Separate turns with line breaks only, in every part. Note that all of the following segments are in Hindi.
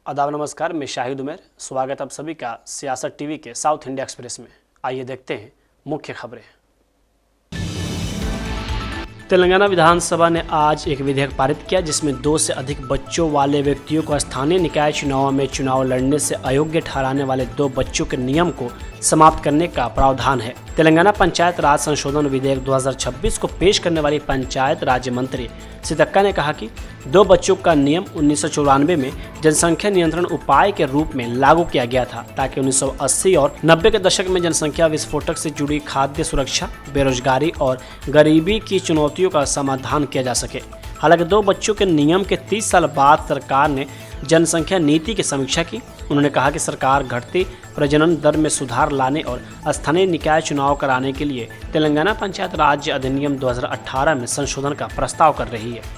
आदाब नमस्कार, मैं शाहिद उमर। स्वागत आप सभी का सियासत टीवी के साउथ इंडिया एक्सप्रेस में। आइए देखते हैं मुख्य खबरें। तेलंगाना विधानसभा ने आज एक विधेयक पारित किया जिसमें 2 से अधिक बच्चों वाले व्यक्तियों को स्थानीय निकाय चुनाव में चुनाव लड़ने से अयोग्य ठहराने वाले 2 बच्चों के नियम को समाप्त करने का प्रावधान है। तेलंगाना पंचायत राज संशोधन विधेयक 2026 को पेश करने वाली पंचायत राज्य मंत्री सीतक्का ने कहा कि 2 बच्चों का नियम 1994 में जनसंख्या नियंत्रण उपाय के रूप में लागू किया गया था ताकि 1980 और 90 के दशक में जनसंख्या विस्फोटक से जुड़ी खाद्य सुरक्षा, बेरोजगारी और गरीबी की चुनौतियों का समाधान किया जा सके। हालांकि 2 बच्चों के नियम के 30 साल बाद सरकार ने जनसंख्या नीति की समीक्षा की। उन्होंने कहा कि सरकार घटती प्रजनन दर में सुधार लाने और स्थानीय निकाय चुनाव कराने के लिए तेलंगाना पंचायत राज अधिनियम 2018 में संशोधन का प्रस्ताव कर रही है।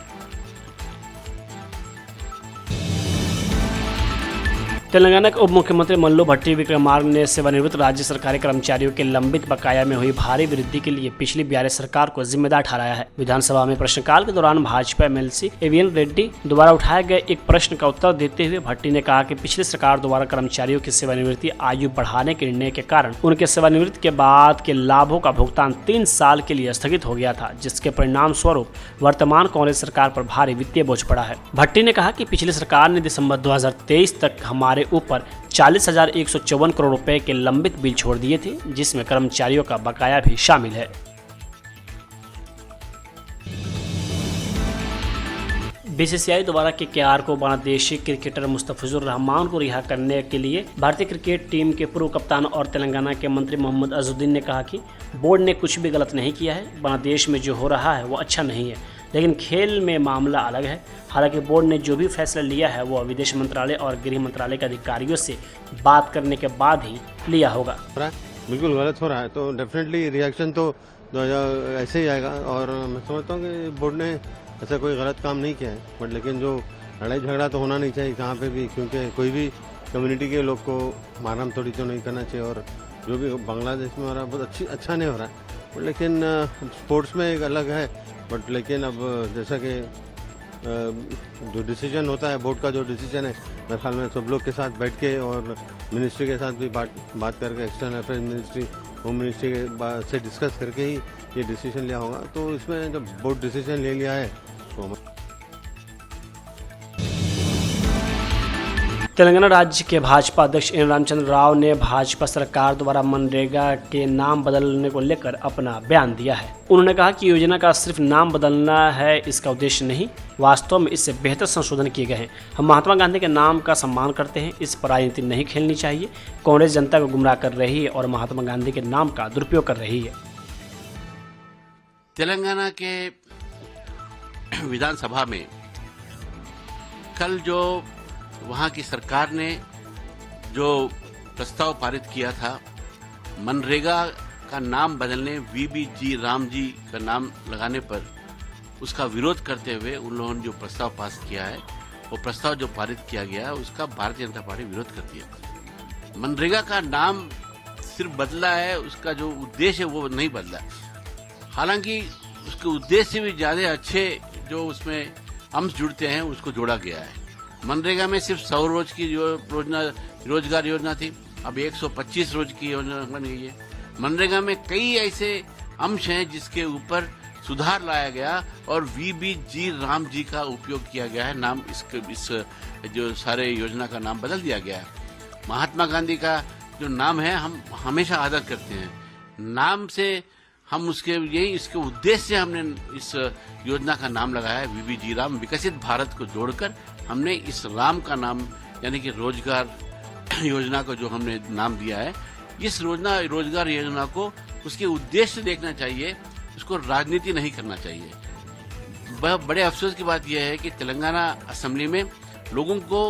तेलंगाना के उप मुख्यमंत्री मल्लू भट्टी विक्रमार्क ने सेवानिवृत्त राज्य सरकारी कर्मचारियों के लंबित बकाया में हुई भारी वृद्धि के लिए पिछली बीआरएस सरकार को जिम्मेदार ठहराया है। विधानसभा में प्रश्नकाल के दौरान भाजपा एमएलसी एवीएन रेड्डी द्वारा उठाए गए एक प्रश्न का उत्तर देते हुए भट्टी ने कहा कि पिछली सरकार द्वारा कर्मचारियों की सेवानिवृत्ति आयु बढ़ाने के निर्णय के कारण उनके सेवानिवृत्ति के बाद के लाभों का भुगतान 3 साल के लिए स्थगित हो गया था, जिसके परिणाम स्वरूप वर्तमान कांग्रेस सरकार पर भारी वित्तीय बोझ पड़ा है। भट्टी ने कहा कि पिछली सरकार ने दिसंबर 2023 तक हमारे ऊपर 40,154 करोड़ रुपए के लंबित बिल छोड़ दिए थे, जिसमें कर्मचारियों का बकाया भी शामिल है। बीसीसीआई द्वारा केकेआर को बांग्लादेशी क्रिकेटर मुस्तफिजुर रहमान को रिहा करने के लिए भारतीय क्रिकेट टीम के पूर्व कप्तान और तेलंगाना के मंत्री मोहम्मद अजहरुद्दीन ने कहा कि बोर्ड ने कुछ भी गलत नहीं किया है। बांग्लादेश में जो हो रहा है वो अच्छा नहीं है, लेकिन खेल में मामला अलग है। हालांकि बोर्ड ने जो भी फैसला लिया है वो विदेश मंत्रालय और गृह मंत्रालय के अधिकारियों से बात करने के बाद ही लिया होगा।
बिल्कुल गलत हो रहा है तो डेफिनेटली रिएक्शन तो ऐसे ही आएगा और मैं समझता हूँ कि बोर्ड ने ऐसा कोई गलत काम नहीं किया है, बट लेकिन जो लड़ाई झगड़ा तो होना नहीं चाहिए कहाँ पे भी, क्योंकि कोई भी कम्युनिटी के लोग को मारना थोड़ी तो नहीं करना चाहिए। और जो भी बांग्लादेश में हो रहा है बहुत अच्छा नहीं हो रहा है, बट लेकिन स्पोर्ट्स में एक अलग है। बट लेकिन अब जैसा कि जो डिसीजन होता है बोर्ड का, जो डिसीजन है मेरे ख्याल में सब लोग के साथ बैठ के और मिनिस्ट्री के साथ भी बात करके, external affairs ministry, home ministry से डिस्कस करके ही ये डिसीजन लिया होगा। तो इसमें जब बोर्ड डिसीजन ले लिया है तो
तेलंगाना राज्य के भाजपा अध्यक्ष एन रामचंद्र राव ने भाजपा सरकार द्वारा मनरेगा के नाम बदलने को लेकर अपना बयान दिया है। उन्होंने कहा कि योजना का सिर्फ नाम बदलना है इसका उद्देश्य नहीं, वास्तव में इससे बेहतर संशोधन किए गए हैं। हम महात्मा गांधी के नाम का सम्मान करते हैं, इस पर राजनीति नहीं खेलनी चाहिए। कांग्रेस जनता को गुमराह कर रही है और महात्मा गांधी के नाम का दुरुपयोग कर रही है।
तेलंगाना के विधानसभा में कल जो वहां की सरकार ने जो प्रस्ताव पारित किया था, मनरेगा का नाम बदलने वीबीजी राम जी का नाम लगाने पर उसका विरोध करते हुए उन लोगों ने जो प्रस्ताव पास किया है, वो प्रस्ताव जो पारित किया गया है उसका भारतीय जनता पार्टी विरोध करती है। मनरेगा का नाम सिर्फ बदला है, उसका जो उद्देश्य है वो नहीं बदला। हालांकि उसके उद्देश्य से भी ज्यादा अच्छे जो उसमें अंश जुड़ते हैं उसको जोड़ा गया है। मनरेगा में सिर्फ 100 रोज की रोजगार योजना थी, अब 125 रोज की योजना बन गई है। मनरेगा में कई ऐसे अंश हैं जिसके ऊपर सुधार लाया गया और वीबीजी राम जी का उपयोग किया गया है। नाम इस जो सारे योजना का नाम बदल दिया गया है। महात्मा गांधी का जो नाम है हम हमेशा आदर करते हैं, नाम से हम इसके उद्देश्य से हमने इस योजना का नाम लगाया है वीबीजी राम। विकसित भारत को जोड़कर हमने इस राम का नाम यानी कि रोजगार योजना को जो हमने नाम दिया है, इस रोजगार योजना को उसके उद्देश्य से देखना चाहिए, उसको राजनीति नहीं करना चाहिए। बड़े अफसोस की बात यह है कि तेलंगाना असेंबली में लोगों को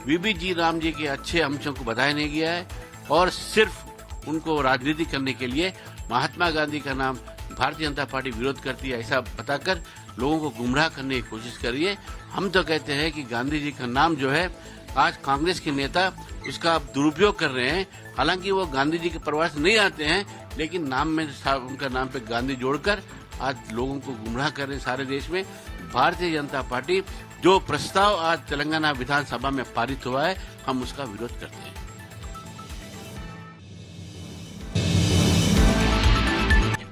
वीबीजी राम जी के अच्छे अंशों को बताया नहीं गया है और सिर्फ उनको राजनीति करने के लिए महात्मा गांधी का नाम भारतीय जनता पार्टी विरोध करती है ऐसा बताकर लोगों को गुमराह करने की कोशिश कर रही है। हम तो कहते हैं कि गांधी जी का नाम जो है आज कांग्रेस के नेता उसका दुरुपयोग कर रहे हैं। हालांकि वो गांधी जी के परिवार से नहीं आते हैं, लेकिन नाम में उनका नाम पे गांधी जोड़कर आज लोगों को गुमराह कर रहे हैं सारे देश में। भारतीय जनता पार्टी जो प्रस्ताव आज तेलंगाना विधानसभा में पारित हुआ है, हम उसका विरोध करते हैं।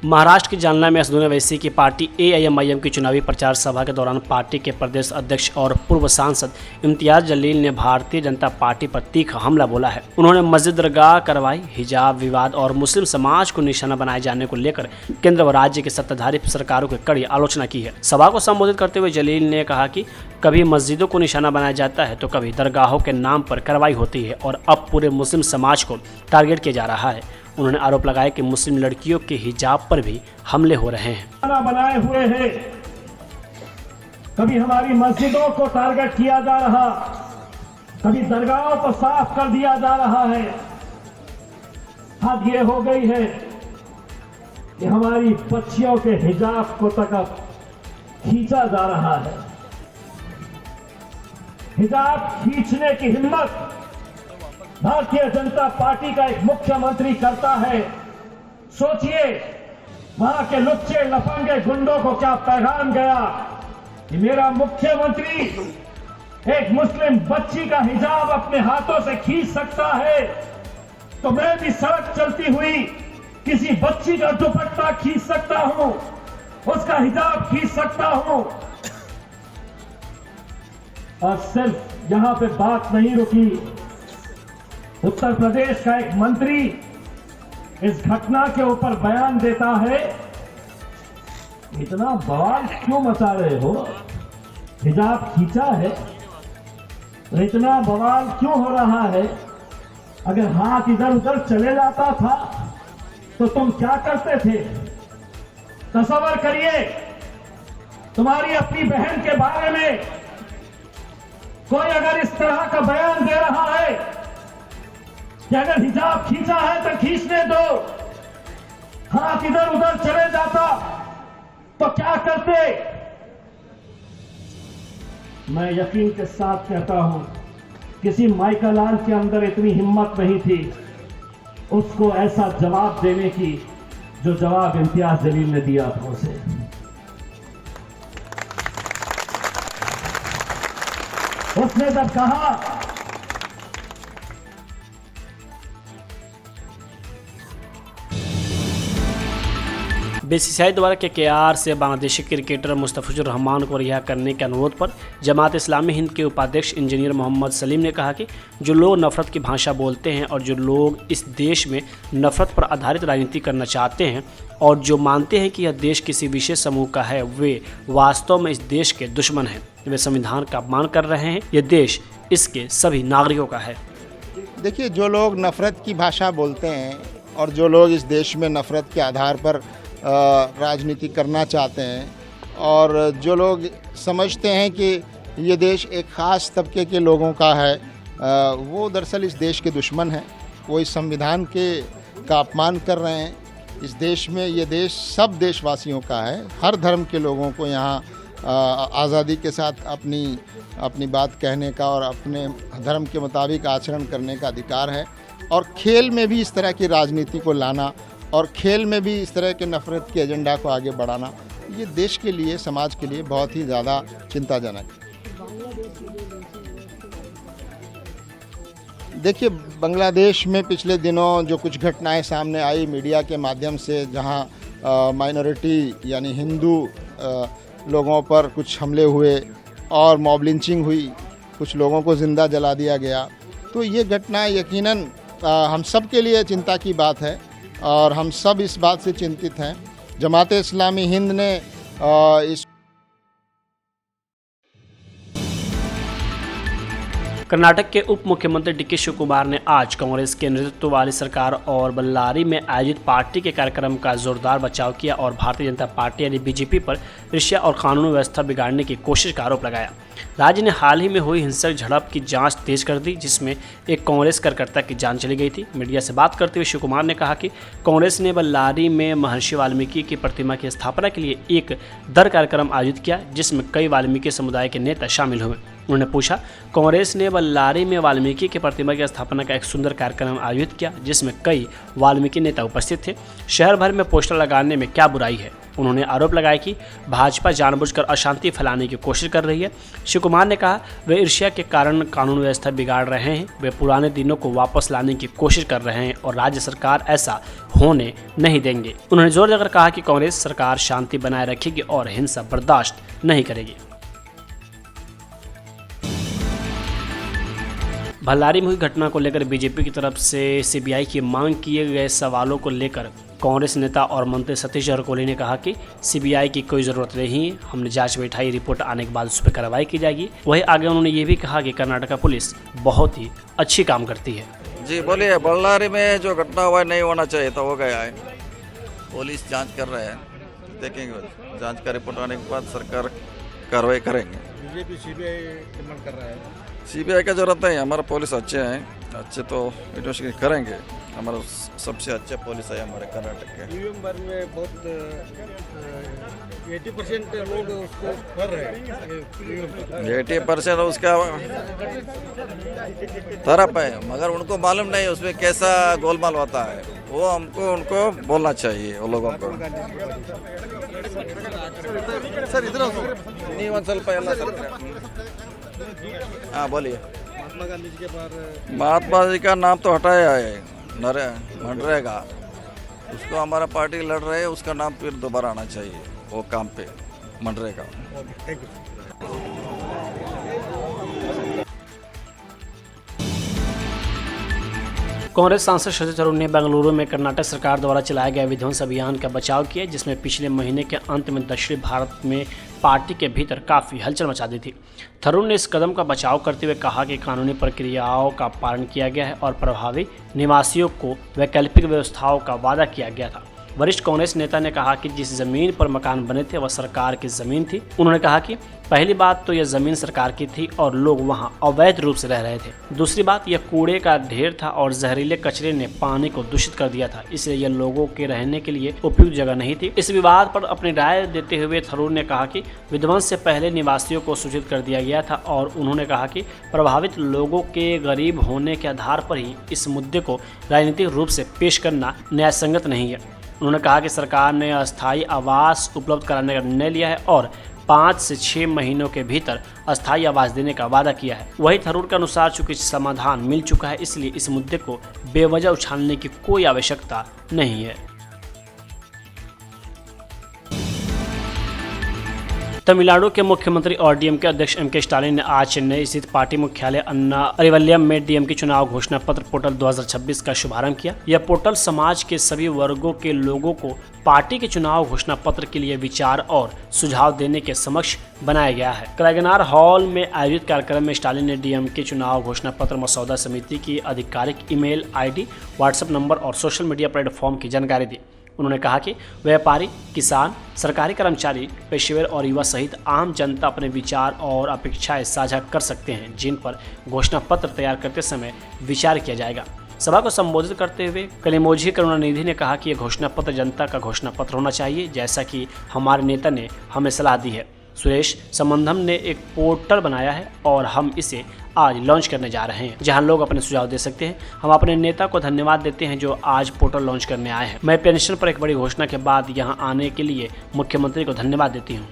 महाराष्ट्र के जालना में असदुद्दीन ओवैसी की पार्टी एआईएमआईएम की चुनावी प्रचार सभा के दौरान पार्टी के प्रदेश अध्यक्ष और पूर्व सांसद इम्तियाज जलील ने भारतीय जनता पार्टी पर तीखा हमला बोला है। उन्होंने मस्जिद दरगाह कार्रवाई, हिजाब विवाद और मुस्लिम समाज को निशाना बनाए जाने को लेकर केंद्र व राज्य की सत्ताधारी सरकारों की कड़ी आलोचना की है। सभा को संबोधित करते हुए जलील ने कहा कि कभी मस्जिदों को निशाना बनाया जाता है तो कभी दरगाहों के नाम पर कार्रवाई होती है और अब पूरे मुस्लिम समाज को टारगेट किया जा रहा है। उन्होंने आरोप लगाया कि मुस्लिम लड़कियों के हिजाब पर भी हमले हो रहे हैं।
बनाए हुए हैं, कभी हमारी मस्जिदों को टारगेट किया जा रहा, कभी दरगाहों को साफ कर दिया जा रहा है। हद ये हो गई है कि हमारी बच्चियों के हिजाब को तक अब खींचा जा रहा है। हिजाब खींचने की हिम्मत भारतीय जनता पार्टी का एक मुख्यमंत्री करता है। सोचिए वहां के लुच्चे लफंगे गुंडों को क्या पैगाम गया कि मेरा मुख्यमंत्री एक मुस्लिम बच्ची का हिजाब अपने हाथों से खींच सकता है, तो मैं भी सड़क चलती हुई किसी बच्ची का दुपट्टा खींच सकता हूं, उसका हिजाब खींच सकता हूं। और सिर्फ यहां पे बात नहीं रुकी। उत्तर प्रदेश का एक मंत्री इस घटना के ऊपर बयान देता है, इतना बवाल क्यों मचा रहे हो, हिजाब खींचा है तो इतना बवाल क्यों हो रहा है? अगर हाथ इधर उधर चले जाता था तो तुम क्या करते थे? तसव्वुर करिए, तुम्हारी अपनी बहन के बारे में कोई अगर इस तरह का बयान दे रहा है कि अगर हिजाब खींचा है तो खींचने दो, हाथ इधर उधर चले जाता तो क्या करते? मैं यकीन के साथ कहता हूं, किसी माइकलाल के अंदर इतनी हिम्मत नहीं थी उसको ऐसा जवाब देने की जो जवाब इम्तियाज जलील ने दिया था उसे। उसने जब कहा
बीसीसीआई द्वारा केकेआर से बांग्लादेशी क्रिकेटर मुस्तफिजुर रहमान को रिहा करने के अनुरोध पर जमात इस्लामी हिंद के उपाध्यक्ष इंजीनियर मोहम्मद सलीम ने कहा कि जो लोग नफरत की भाषा बोलते हैं और जो लोग इस देश में नफरत पर आधारित राजनीति करना चाहते हैं और जो मानते हैं कि यह देश किसी विशेष समूह का है, वे वास्तव में इस देश के दुश्मन हैं। वे संविधान का अपमान कर रहे हैं। यह देश इसके सभी नागरिकों का है।
देखिए, जो लोग नफरत की भाषा बोलते हैं और जो लोग इस देश में नफरत के आधार पर राजनीति करना चाहते हैं और जो लोग समझते हैं कि ये देश एक ख़ास तबके के लोगों का है, वो दरअसल इस देश के दुश्मन हैं। वो इस संविधान का अपमान कर रहे हैं। इस देश में ये देश सब देशवासियों का है। हर धर्म के लोगों को यहाँ आज़ादी के साथ अपनी बात कहने का और अपने धर्म के मुताबिक आचरण करने का अधिकार है। और खेल में भी इस तरह की राजनीति को लाना और खेल में भी इस तरह के नफरत के एजेंडा को आगे बढ़ाना, ये देश के लिए, समाज के लिए बहुत ही ज़्यादा चिंताजनक है। देखिए, बांग्लादेश में पिछले दिनों जो कुछ घटनाएं सामने आई मीडिया के माध्यम से, जहां माइनॉरिटी यानी हिंदू लोगों पर कुछ हमले हुए और मॉब लिंचिंग हुई, कुछ लोगों को ज़िंदा जला दिया गया, तो ये घटना यकीनन हम सब के लिए चिंता की बात है और हम सब इस बात से चिंतित हैं। जमात इस्लामी हिंद ने इस
कर्नाटक के उप मुख्यमंत्री डीके शिवकुमार ने आज कांग्रेस के नेतृत्व वाली सरकार और बल्लारी में आयोजित पार्टी के कार्यक्रम का जोरदार बचाव किया और भारतीय जनता पार्टी यानी बीजेपी पर ईर्ष्या और कानून व्यवस्था बिगाड़ने की कोशिश का आरोप लगाया। राज्य ने हाल ही में हुई हिंसक झड़प की जांच तेज कर दी, जिसमें एक कांग्रेस कार्यकर्ता की जान चली गई थी। मीडिया से बात करते हुए शिवकुमार ने कहा कि कांग्रेस ने बल्लारी में महर्षि वाल्मीकि की प्रतिमा की स्थापना के लिए एक दर कार्यक्रम आयोजित किया, जिसमें कई वाल्मीकि समुदाय के नेता शामिल हुए। उन्होंने पूछा, कांग्रेस ने बल्लारी में वाल्मीकि की प्रतिमा की स्थापना का एक सुंदर कार्यक्रम आयोजित किया, जिसमें कई वाल्मीकि नेता उपस्थित थे। शहर भर में पोस्टर लगाने में क्या बुराई है? उन्होंने आरोप लगाया कि भाजपा जानबूझकर अशांति फैलाने की कोशिश कर रही है। श्री कुमार ने कहा वे ईर्ष्या के कारण कानून व्यवस्था बिगाड़ रहे हैं, वे पुराने दिनों को वापस लाने की कोशिश कर रहे हैं और राज्य सरकार ऐसा होने नहीं देंगे। उन्होंने जोर देकर कहा कि कांग्रेस सरकार शांति बनाए रखेगी और हिंसा बर्दाश्त नहीं करेगी। भल्लारी में हुई घटना को लेकर बीजेपी की तरफ से सीबीआई की मांग किए गए सवालों को लेकर कांग्रेस नेता और मंत्री सतीश जारकिहोली ने कहा कि सीबीआई की कोई ज़रूरत नहीं है, हमने जांच बैठाई, रिपोर्ट आने के बाद उस पर कार्रवाई की जाएगी। वहीं आगे उन्होंने ये भी कहा कि कर्नाटका पुलिस बहुत ही अच्छी काम करती है।
जी बोलिए। बल्लारी में जो घटना हुआ नहीं होना चाहिए था, हो गया है। पुलिस जांच कर रहे हैं, देखेंगे जांच का रिपोर्ट आने के बाद सरकार कार्रवाई करेंगे।
बीजेपी सीबीआई डिमांड कर रहा है।
सीबीआई का जरूरत नहीं, हमारा पुलिस अच्छे हैं, अच्छे तो इन्वेस्टिगेशन करेंगे। हमारा सबसे अच्छा पुलिस है हमारे कर्नाटक के।
ईवीएम बारे में बहुत 80% लोग उसको कर रहे हैं।
80% उसका तरफ है, मगर उनको मालूम नहीं उसमें कैसा गोलमाल होता है। वो हमको उनको बोलना चाहिए वो लोगों को।
सर इधर
नहीं वन ಸ್ವಲ್ಪ ಎಲ್ಲ ಸರ್। हाँ बोलिए।
महात्मा गांधी जी के बारे
महात्मा जी का नाम तो हटाया है, मनरेगा। उसको हमारा पार्टी लड़ रहे है, उसका नाम फिर दोबारा आना चाहिए वो काम पे, मनरेगा।
Thank you.
कांग्रेस सांसद शशि थरूर ने बेंगलुरु में कर्नाटक सरकार द्वारा चलाए गए विध्वंस अभियान का बचाव किया, जिसमें पिछले महीने के अंत में दक्षिण भारत में पार्टी के भीतर काफ़ी हलचल मचा दी थी। थरूर ने इस कदम का बचाव करते हुए कहा कि कानूनी प्रक्रियाओं का पालन किया गया है और प्रभावी निवासियों को वैकल्पिक व्यवस्थाओं का वादा किया गया था। वरिष्ठ कांग्रेस नेता ने कहा कि जिस जमीन पर मकान बने थे वह सरकार की जमीन थी। उन्होंने कहा कि पहली बात तो यह जमीन सरकार की थी और लोग वहां अवैध रूप से रह रहे थे। दूसरी बात, यह कूड़े का ढेर था और जहरीले कचरे ने पानी को दूषित कर दिया था, इसलिए यह लोगों के रहने के लिए उपयुक्त जगह नहीं थी। इस विवाद पर अपनी राय देते हुए थरूर ने कहा कि विध्वंस से पहले निवासियों को सूचित कर दिया गया था और उन्होंने कहा कि प्रभावित लोगों के गरीब होने के आधार पर ही इस मुद्दे को राजनीतिक रूप से पेश करना न्यायसंगत नहीं है। उन्होंने कहा कि सरकार ने अस्थायी आवास उपलब्ध कराने का निर्णय लिया है और 5 से 6 महीनों के भीतर अस्थायी आवास देने का वादा किया है। वहीं थरूर के अनुसार चूंकि समाधान मिल चुका है, इसलिए इस मुद्दे को बेवजह उछालने की कोई आवश्यकता नहीं है। तमिलनाडु के मुख्यमंत्री और डीएमके अध्यक्ष एमके स्टालिन ने आज चेन्नई स्थित पार्टी मुख्यालय अन्ना अरिवल्यम में डीएमके चुनाव घोषणा पत्र पोर्टल 2026 का शुभारंभ किया। यह पोर्टल समाज के सभी वर्गों के लोगों को पार्टी के चुनाव घोषणा पत्र के लिए विचार और सुझाव देने के समक्ष बनाया गया है। करागनार हॉल में आयोजित कार्यक्रम में स्टालिन ने डीएमके चुनाव घोषणा पत्र मसौदा समिति की आधिकारिक ईमेल आईडी, व्हाट्सएप नंबर और सोशल मीडिया प्लेटफॉर्म की जानकारी दी। उन्होंने कहा कि व्यापारी, किसान, सरकारी कर्मचारी, पेशेवर और युवा सहित आम जनता अपने विचार और अपेक्षाएं साझा कर सकते हैं, जिन पर घोषणा पत्र तैयार करते समय विचार किया जाएगा। सभा को संबोधित करते हुए कलिमोझी करुणानिधि ने कहा कि यह घोषणा पत्र जनता का घोषणा पत्र होना चाहिए, जैसा कि हमारे नेता ने हमें सलाह दी है। सुरेश संबंधम ने एक पोर्टल बनाया है और हम इसे आज लॉन्च करने जा रहे हैं, जहां लोग अपने सुझाव दे सकते हैं। हम अपने नेता को धन्यवाद देते हैं जो आज पोर्टल लॉन्च करने आए हैं। मैं पेंशन पर एक बड़ी घोषणा के बाद यहां आने के लिए मुख्यमंत्री को धन्यवाद देती हूं।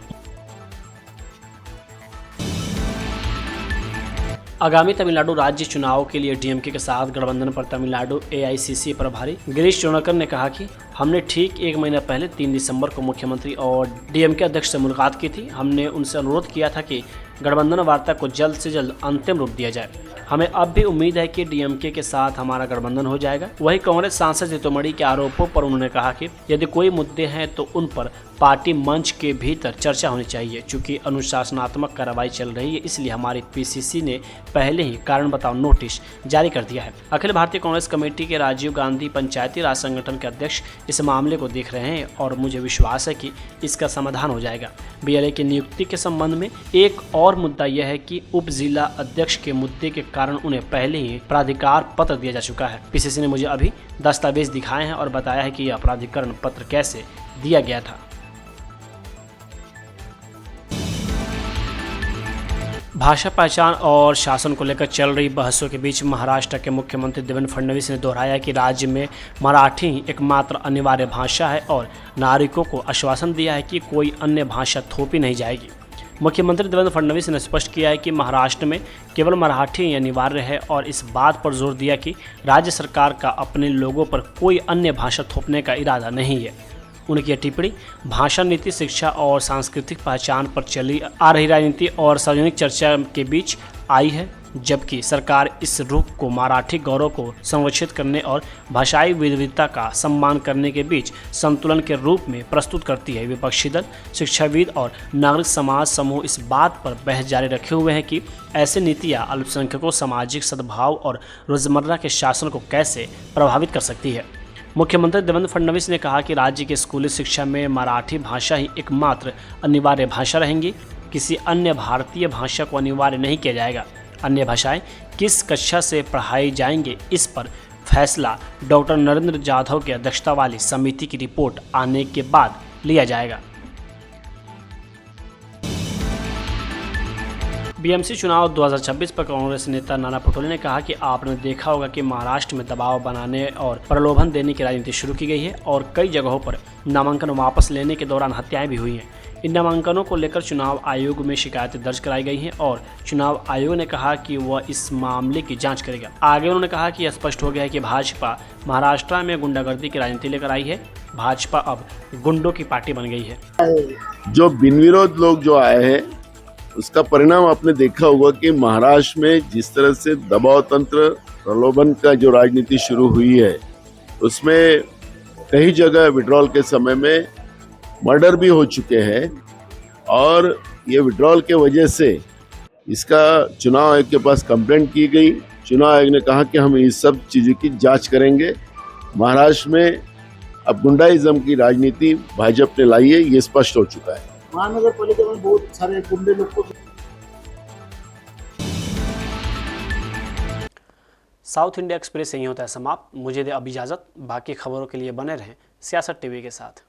आगामी तमिलनाडु राज्य चुनाव के लिए डीएमके के साथ गठबंधन पर तमिलनाडु एआईसीसी प्रभारी गिरीश चोनकर ने कहा कि हमने ठीक 1 महीना पहले 3 दिसंबर को मुख्यमंत्री और डीएमके अध्यक्ष से मुलाकात की थी। हमने उनसे अनुरोध किया था कि गठबंधन वार्ता को जल्द से जल्द अंतिम रूप दिया जाए। हमें अब भी उम्मीद है कि डीएमके के साथ हमारा गठबंधन हो जाएगा। वहीं कांग्रेस सांसद जितोमणि के आरोपों पर उन्होंने कहा कि यदि कोई मुद्दे हैं तो उन पर पार्टी मंच के भीतर चर्चा होनी चाहिए। चूंकि अनुशासनात्मक कार्रवाई चल रही है, इसलिए हमारी पीसीसी ने पहले ही कारण बताओ नोटिस जारी कर दिया है। अखिल भारतीय कांग्रेस कमेटी के राजीव गांधी पंचायती राज संगठन के अध्यक्ष इस मामले को देख रहे हैं और मुझे विश्वास है कि इसका समाधान हो जाएगा। बीएलए की नियुक्ति के संबंध में एक और मुद्दा यह है कि उप जिला अध्यक्ष के मुद्दे के कारण उन्हें पहले ही प्राधिकार पत्र दिया जा चुका है। पीसीसी ने मुझे अभी दस्तावेज दिखाए हैं और बताया है कि यह प्राधिकरण पत्र कैसे दिया गया था। भाषा पहचान और शासन को लेकर चल रही बहसों के बीच महाराष्ट्र के मुख्यमंत्री देवेंद्र फडणवीस ने दोहराया कि राज्य में मराठी ही एकमात्र अनिवार्य भाषा है और नागरिकों को आश्वासन दिया है कि कोई अन्य भाषा थोपी नहीं जाएगी। मुख्यमंत्री देवेंद्र फडणवीस ने स्पष्ट किया है कि महाराष्ट्र में केवल मराठी ही अनिवार्य है और इस बात पर जोर दिया कि राज्य सरकार का अपने लोगों पर कोई अन्य भाषा थोपने का इरादा नहीं है। उनकी यह टिप्पणी भाषा नीति, शिक्षा और सांस्कृतिक पहचान पर चली आ रही राजनीति और सार्वजनिक चर्चा के बीच आई है, जबकि सरकार इस रूप को मराठी गौरव को संरक्षित करने और भाषाई विविधता का सम्मान करने के बीच संतुलन के रूप में प्रस्तुत करती है। विपक्षी दल, शिक्षाविद और नागरिक समाज समूह इस बात पर बहस जारी रखे हुए हैं कि ऐसी नीतियाँ अल्पसंख्यकों, सामाजिक सद्भाव और रोजमर्रा के शासन को कैसे प्रभावित कर सकती है। मुख्यमंत्री देवेंद्र फडणवीस ने कहा कि राज्य की स्कूली शिक्षा में मराठी भाषा ही एकमात्र अनिवार्य भाषा रहेंगी। किसी अन्य भारतीय भाषा को अनिवार्य नहीं किया जाएगा। अन्य भाषाएं किस कक्षा से पढ़ाई जाएंगे, इस पर फैसला डॉक्टर नरेंद्र जाधव की अध्यक्षता वाली समिति की रिपोर्ट आने के बाद लिया जाएगा। बीएमसी चुनाव 2026 पर कांग्रेस नेता नाना पटोले ने कहा कि आपने देखा होगा कि महाराष्ट्र में दबाव बनाने और प्रलोभन देने की राजनीति शुरू की गई है और कई जगहों पर नामांकन वापस लेने के दौरान हत्याएं भी हुई हैं। इन नामांकनों को लेकर चुनाव आयोग में शिकायतें दर्ज कराई गई हैं और चुनाव आयोग ने कहा कि वह इस मामले की जांच करेगा। आगे उन्होंने कहा कि यह स्पष्ट हो गया है कि भाजपा महाराष्ट्र में गुंडागर्दी की राजनीति लेकर आई है। भाजपा अब गुंडों की पार्टी बन गई है।
जो बिन विरोध लोग जो आए हैं उसका परिणाम आपने देखा होगा कि महाराष्ट्र में जिस तरह से दबाव तंत्र, प्रलोभन का जो राजनीति शुरू हुई है उसमें कई जगह विड्रॉल के समय में मर्डर भी हो चुके हैं और ये विड्रॉल के वजह से इसका चुनाव आयोग के पास कंप्लेंट की गई। चुनाव आयोग ने कहा कि हम इस सब चीज़ों की जांच करेंगे। महाराष्ट्र में अब गुंडाइज्म की राजनीति भाजपा ने लाई है, ये स्पष्ट हो चुका है।
महानगर पालिका में बहुत सारे गुंडे लोग को।
साउथ इंडिया एक्सप्रेस यहीं होता है समाप्त। मुझे दे अब इजाज़त। बाकी खबरों के लिए बने रहें सियासत टीवी के साथ।